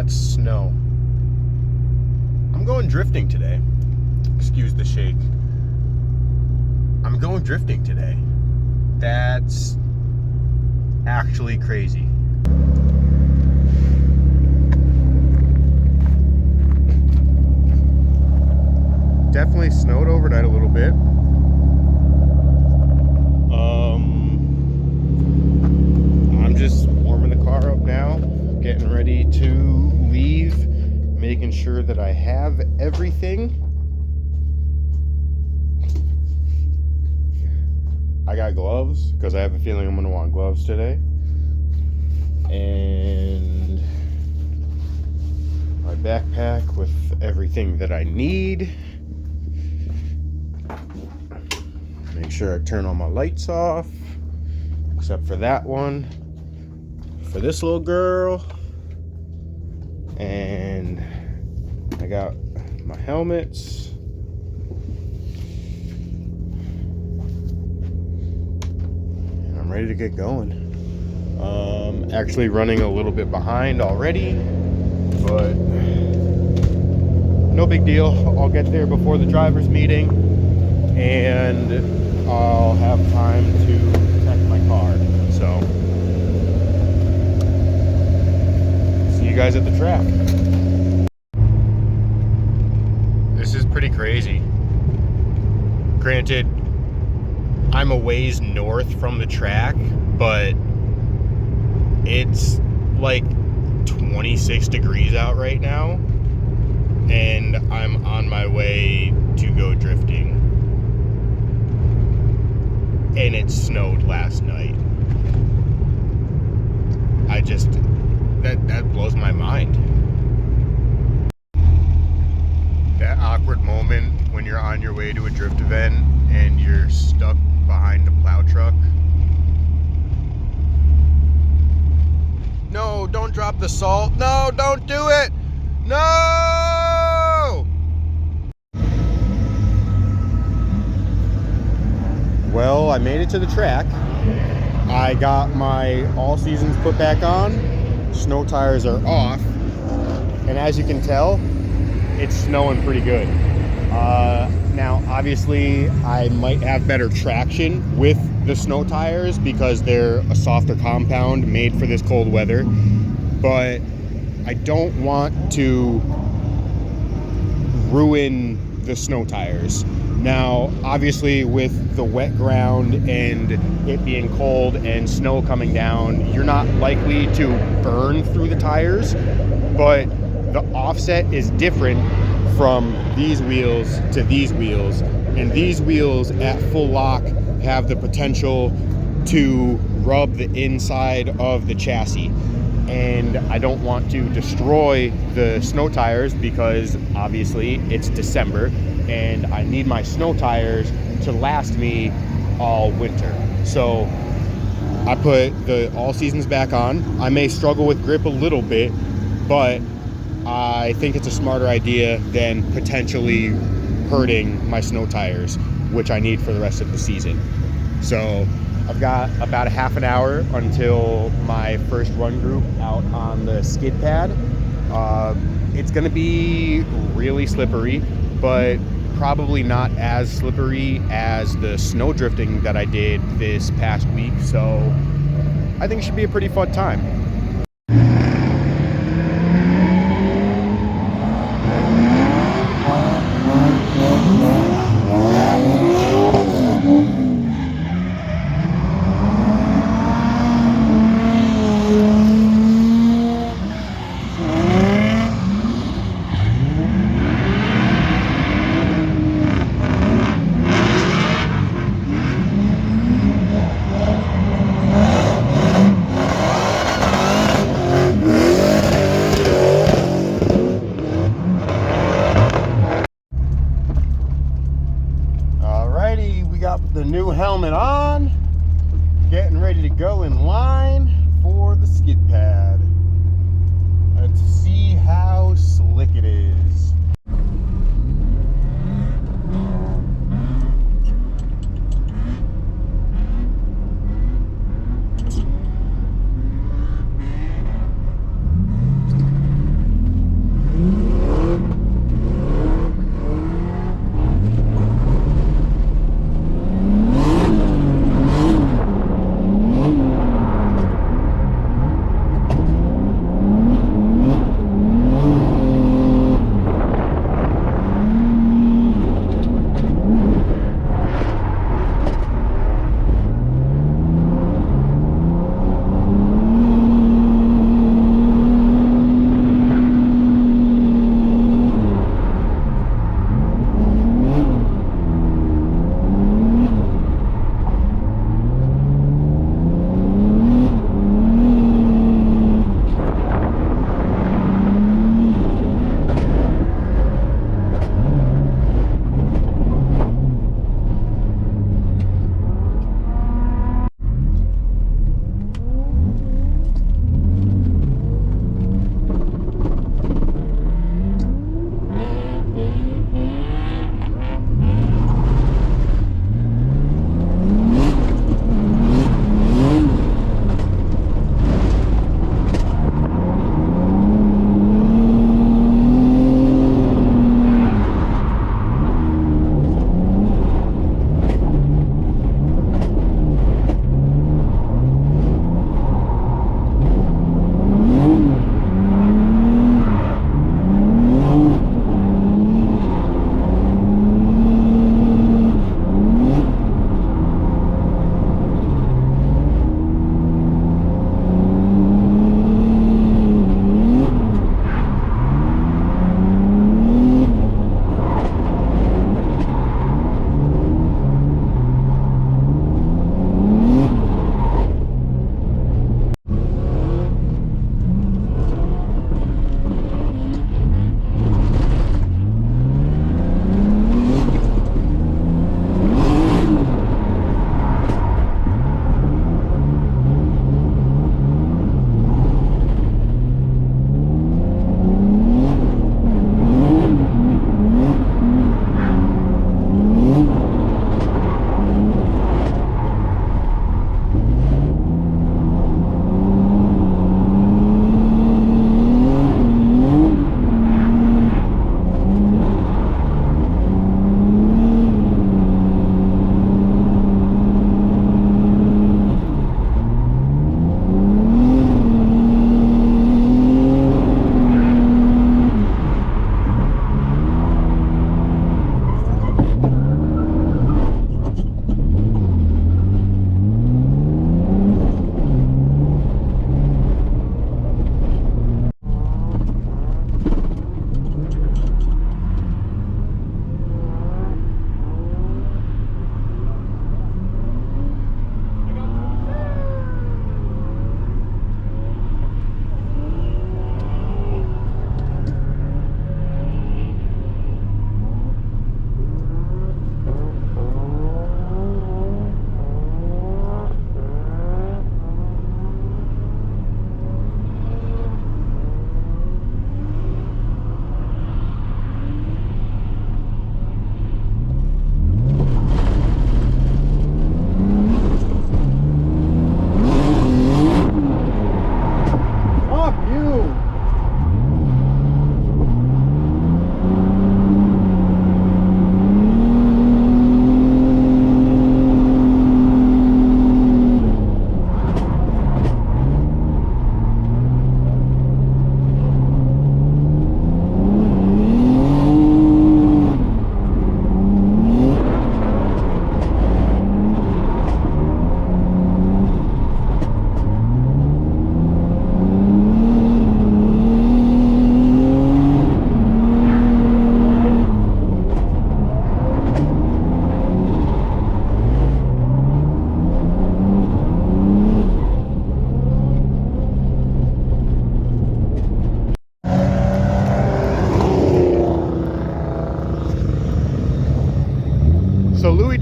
That's snow. I'm going drifting today. Excuse the shake. I'm going drifting today. That's actually crazy. Definitely snowed overnight a little bit. I'm just warming the car up now, getting ready to leave, making sure that I have everything. I got gloves because I have a feeling I'm going to want gloves today. And my backpack with everything that I need. Make sure I turn all my lights off, except for that one, for this little girl. And I got my helmets. And I'm ready to get going. Actually running a little bit behind already, but no big deal. I'll get there before the driver's meeting, and I'll have time to protect my car. So, see you guys at the track. This is pretty crazy. Granted, I'm a ways north from the track, but it's like 26 degrees out right now, and I'm on my way to go drifting. And it snowed last night. That blows my mind. That awkward moment when you're on your way to a drift event and you're stuck behind a plow truck. No, don't drop the salt. No, don't do it. No! Well, I made it to the track. I got my all seasons put back on. Snow tires are off. And as you can tell, it's snowing pretty good. Now, obviously, I might have better traction with the snow tires because they're a softer compound made for this cold weather. But I don't want to ruin the snow tires. Now, obviously, with the wet ground and it being cold and snow coming down, you're not likely to burn through the tires, but the offset is different from these wheels to these wheels, and these wheels at full lock have the potential to rub the inside of the chassis. And I don't want to destroy the snow tires because obviously it's December and I need my snow tires to last me all winter. So I put the all seasons back on. I may struggle with grip a little bit, but I think it's a smarter idea than potentially hurting my snow tires, which I need for the rest of the season. So I've got about a half an hour until my first run group out on the skid pad. It's gonna be really slippery, but probably not as slippery as the snow drifting that I did this past week. So I think it should be a pretty fun time. The new helmet on, getting ready to go in line for the skid pad. Let's see how slick it is.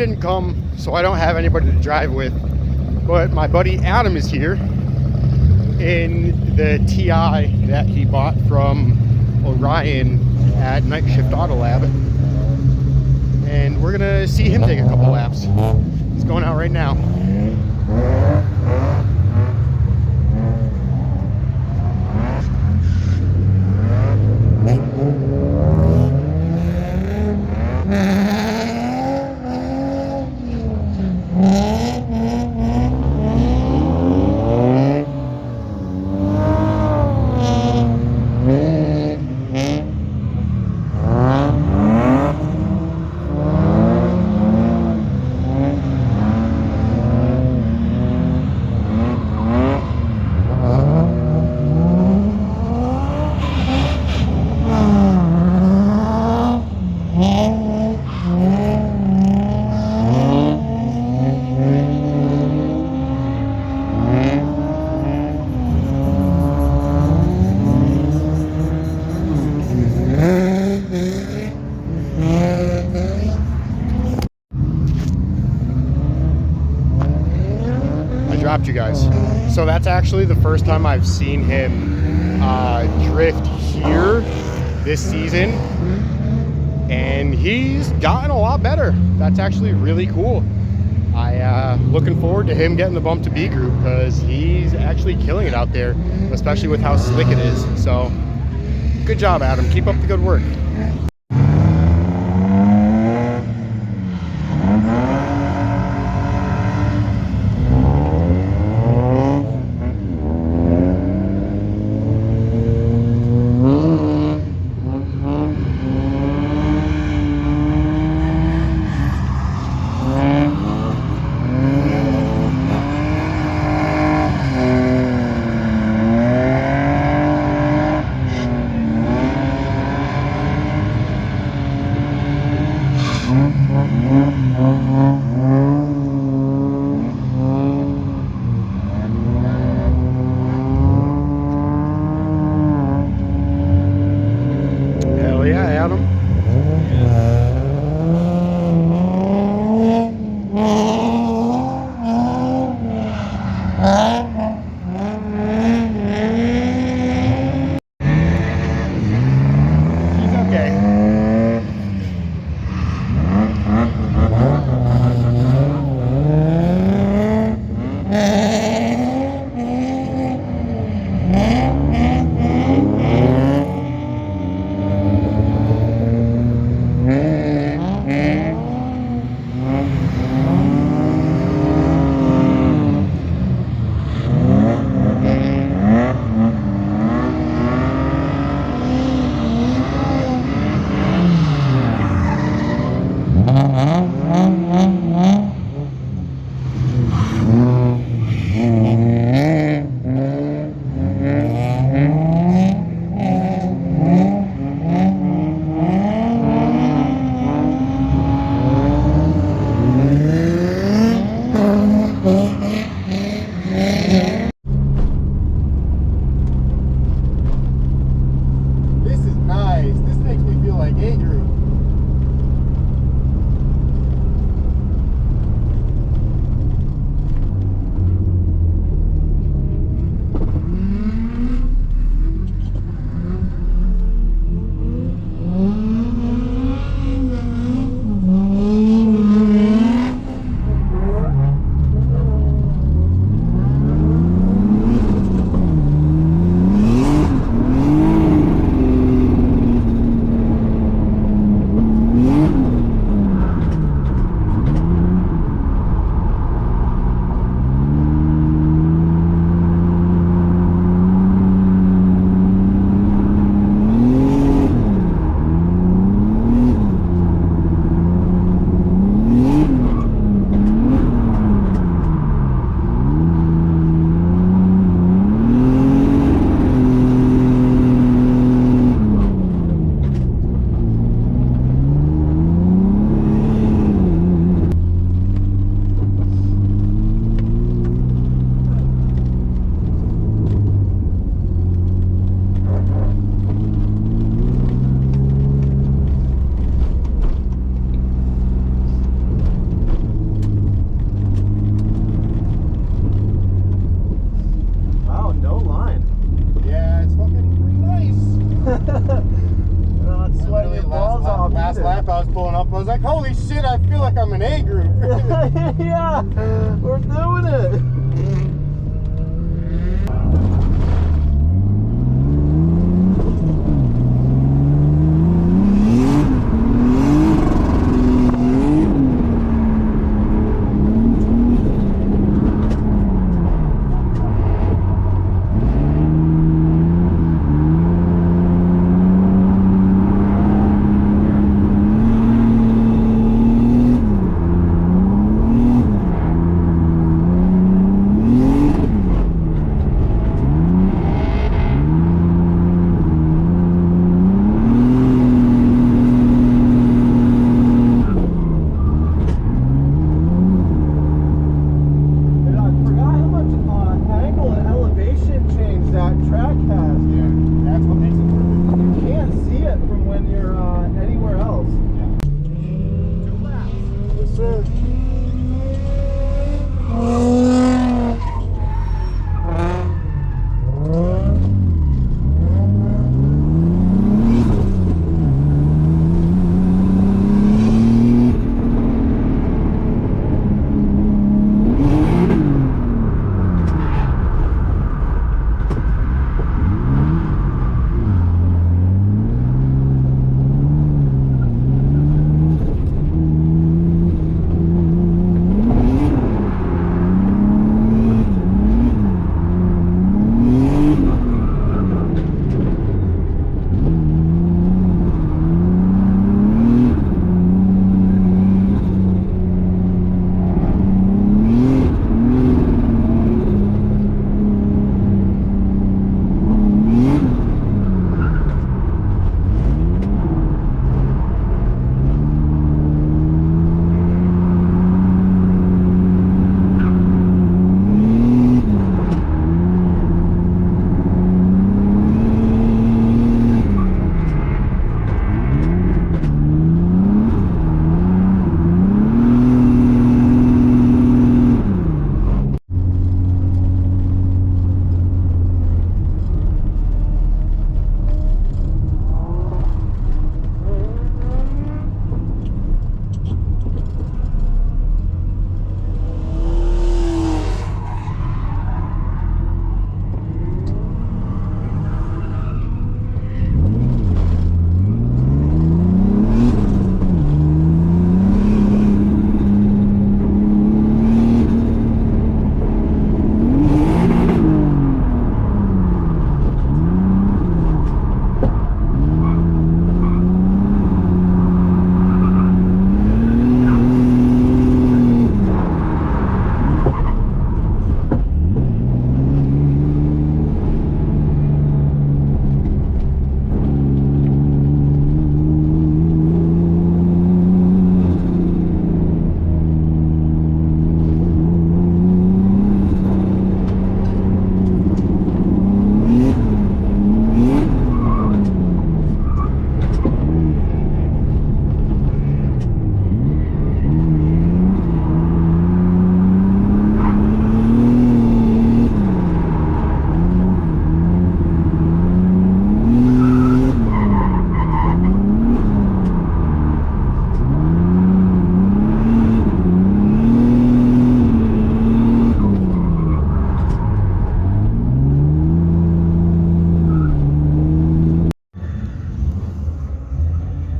didn't come, so I don't have anybody to drive with. But my buddy Adam is here in the TI that he bought from Orion at Night Shift Auto Lab. And we're gonna see him take a couple laps. He's going out right now. Dropped you guys. So that's actually the first time I've seen him drift here this season, and he's gotten a lot better. That's actually really cool. Looking forward to him getting the bump to B group, because he's actually killing it out there, especially with how slick it is. So good job, Adam. Keep up the good work. become an A group. Yeah, we're doing it.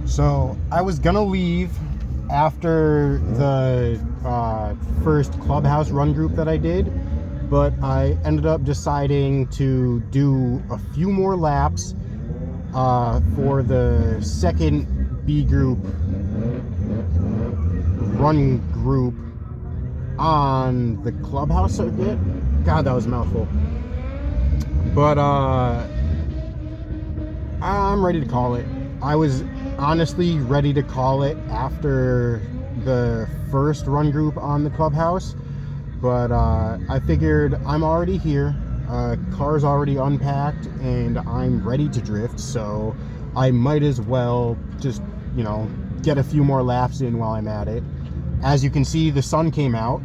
So I was gonna leave after the first clubhouse run group that I did, but I ended up deciding to do a few more laps for the second B group run group on the clubhouse circuit. God, that was a mouthful. But I'm ready to call it. I was honestly ready to call it after the first run group on the clubhouse, but I figured I'm already here, car's already unpacked, and I'm ready to drift, so I might as well just, you know, get a few more laps in while I'm at it. As you can see, the sun came out,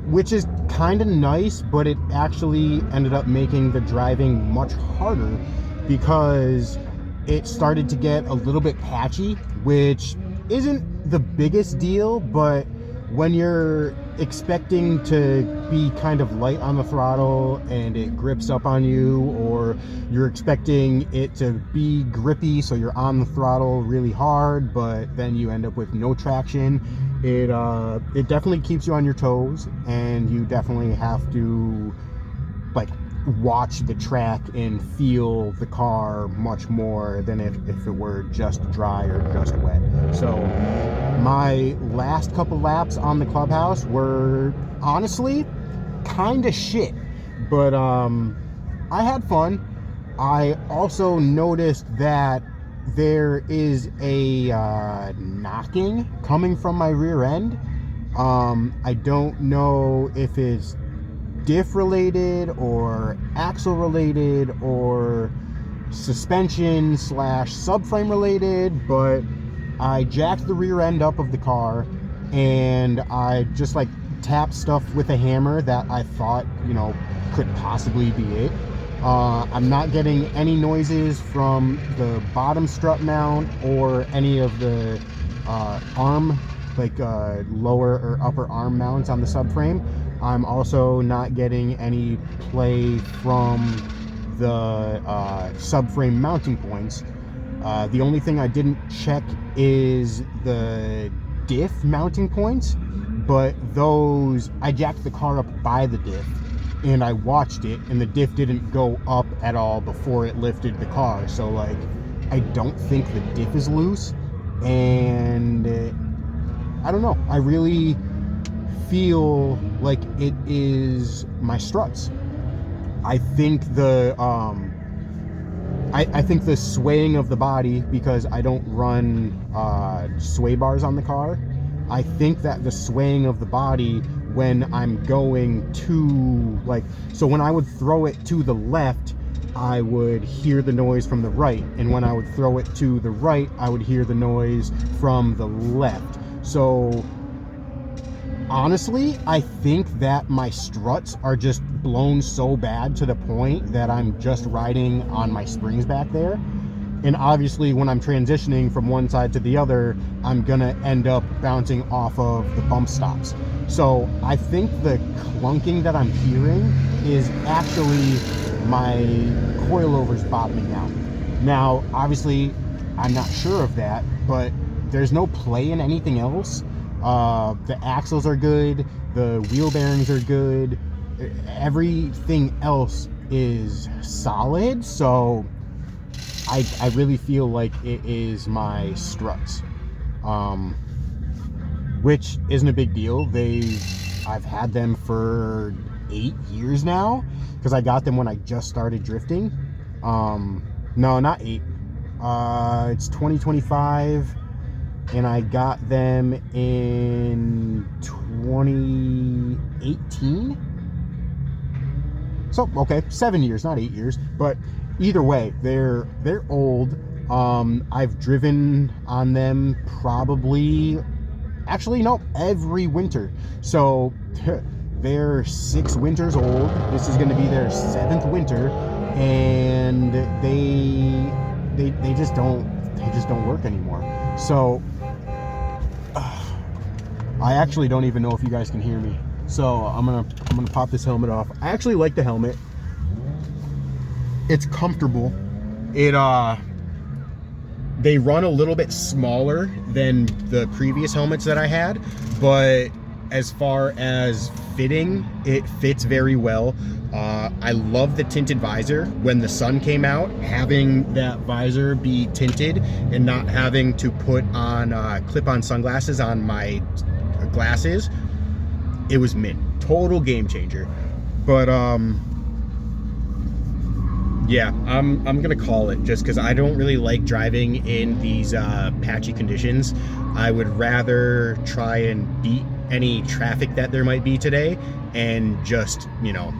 which is kind of nice, but it actually ended up making the driving much harder because it started to get a little bit patchy, which isn't the biggest deal, but when you're expecting to be kind of light on the throttle and it grips up on you, or you're expecting it to be grippy so you're on the throttle really hard, but then you end up with no traction, it definitely keeps you on your toes, and you definitely have to like watch the track and feel the car much more than if it were just dry or just wet. So my last couple laps on the clubhouse were honestly kind of shit, but I had fun. I also noticed that there is a knocking coming from my rear end. I don't know if it's diff related or axle related or suspension / subframe related, but I jacked the rear end up of the car and I just like tapped stuff with a hammer that I thought, you know, could possibly be it. I'm not getting any noises from the bottom strut mount or any of the arm, like lower or upper arm mounts on the subframe. I'm also not getting any play from the subframe mounting points. The only thing I didn't check is the diff mounting points, but those, I jacked the car up by the diff and I watched it, and the diff didn't go up at all before it lifted the car. So like, I don't think the diff is loose, and I don't know, I really feel like it is my struts. I think the I think the swaying of the body, because I don't run sway bars on the car, I think that the swaying of the body when I'm going to, like, so when I would throw it to the left, I would hear the noise from the right, and when I would throw it to the right, I would hear the noise from the left. So honestly, I think that my struts are just blown so bad to the point that I'm just riding on my springs back there. And obviously when I'm transitioning from one side to the other, I'm gonna end up bouncing off of the bump stops. So I think the clunking that I'm hearing is actually my coilovers bottoming out. Now, obviously, I'm not sure of that, but there's no play in anything else. The axles are good, the wheel bearings are good, everything else is solid, so I really feel like it is my struts, which isn't a big deal. I've had them for 8 years now, because I got them when I just started drifting. No, not 8, it's 2025. And I got them in 2018. So, okay, 7 years, not 8 years. But either way, they're old. I've driven on them probably, actually, no, every winter. So they're 6 winters old. This is going to be their 7th winter, and they just don't work anymore. So I actually don't even know if you guys can hear me. So I'm gonna pop this helmet off. I actually like the helmet. It's comfortable. They run a little bit smaller than the previous helmets that I had, but as far as fitting, it fits very well. I love the tinted visor. When the sun came out, having that visor be tinted and not having to put on clip-on sunglasses on my glasses, it was mint. Total game changer. But yeah, I'm gonna call it, just because I don't really like driving in these patchy conditions. I would rather try and beat any traffic that there might be today and just, you know,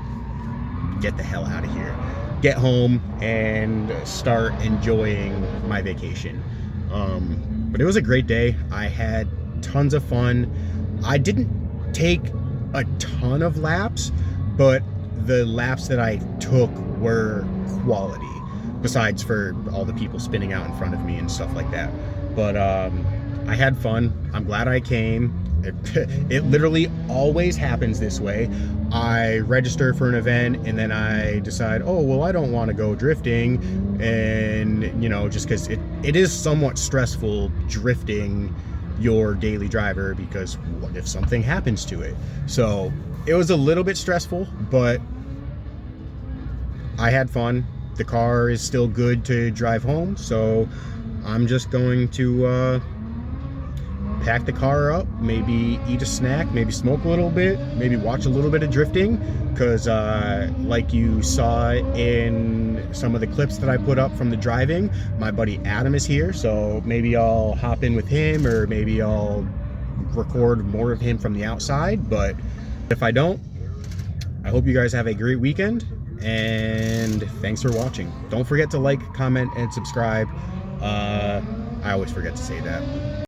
get the hell out of here, get home and start enjoying my vacation. But it was a great day. I had tons of fun. I didn't take a ton of laps, but the laps that I took were quality, besides for all the people spinning out in front of me and stuff like that. But I had fun. I'm glad I came. It literally always happens this way. I register for an event and then I decide, oh, well, I don't want to go drifting. And, you know, just because it is somewhat stressful drifting your daily driver, because what if something happens to it? So it was a little bit stressful, but I had fun. The car is still good to drive home, so I'm just going to pack the car up, maybe eat a snack, maybe smoke a little bit, maybe watch a little bit of drifting, because like you saw in some of the clips that I put up from the driving, my buddy Adam is here, so maybe I'll hop in with him, or maybe I'll record more of him from the outside. But if I don't, I hope you guys have a great weekend, and thanks for watching. Don't forget to like, comment, and subscribe. I always forget to say that.